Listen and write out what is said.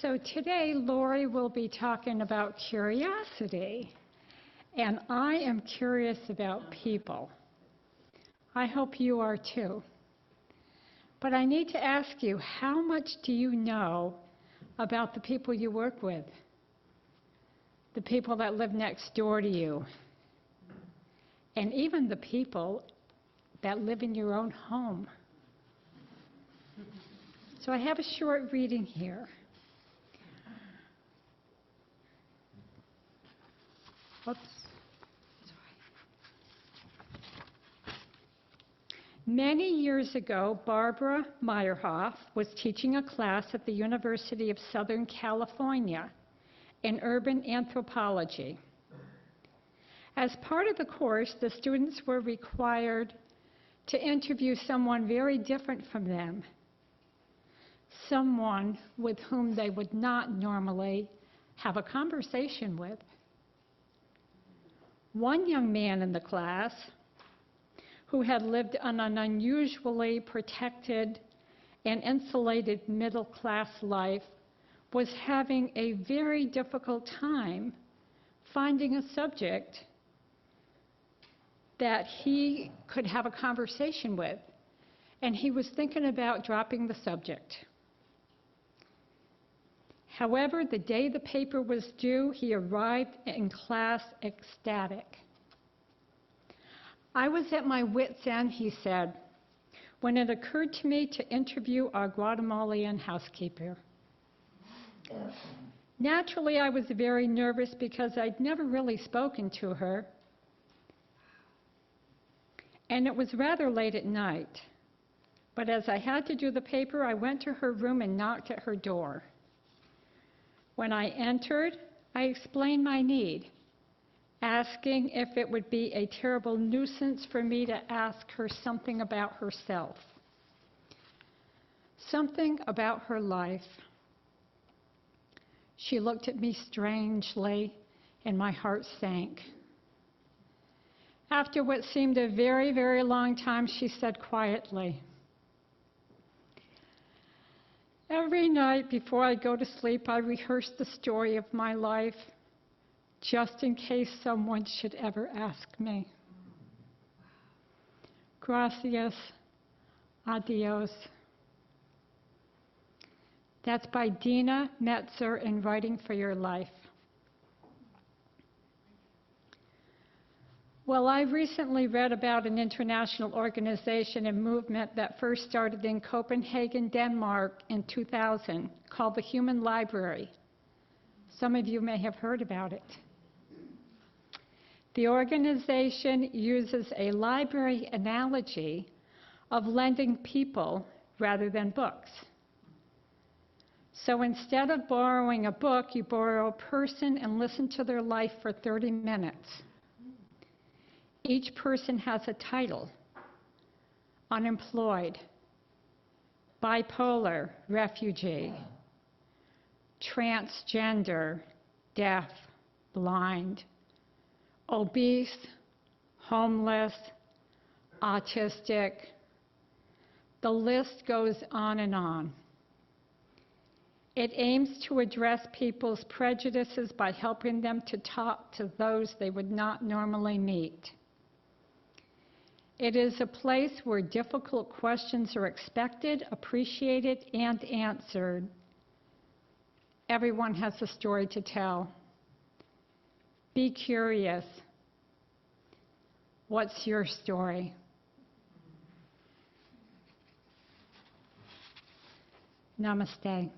So today, Lori will be talking about curiosity, and I am curious about people. I hope you are too. But I need to ask you, how much do you know about the people you work with? The people that live next door to you, and even the people that live in your own home. So I have a short reading here. Oops. Many years ago, Barbara Meyerhoff was teaching a class at the University of Southern California in urban anthropology. As part of the course, the students were required to interview someone very different from them, someone with whom they would not normally have a conversation with. One young man in the class, who had lived an unusually protected and insulated middle-class life, was having a very difficult time finding a subject that he could have a conversation with, and he was thinking about dropping the subject. However, the day the paper was due, he arrived in class ecstatic. "I was at my wit's end," he said, "when it occurred to me to interview our Guatemalan housekeeper. Naturally, I was very nervous because I'd never really spoken to her, and it was rather late at night. But as I had to do the paper, I went to her room and knocked at her door. When I entered, I explained my need, asking if it would be a terrible nuisance for me to ask her something about herself, something about her life. She looked at me strangely, and my heart sank. After what seemed a very, very long time, she said quietly, 'Every night before I go to sleep, I rehearse the story of my life, just in case someone should ever ask me. Gracias, adios.' That's by Deena Metzger in Writing for Your Life. Well, I recently read about an international organization and movement that first started in Copenhagen, Denmark in 2000, called the Human Library. Some of you may have heard about it. The organization uses a library analogy of lending people rather than books. So instead of borrowing a book, you borrow a person and listen to their life for 30 minutes. Each person has a title: unemployed, bipolar, refugee, transgender, deaf, blind, obese, homeless, autistic. The list goes on and on. It aims to address people's prejudices by helping them to talk to those they would not normally meet. It is a place where difficult questions are expected, appreciated, and answered. Everyone has a story to tell. Be curious. What's your story? Namaste.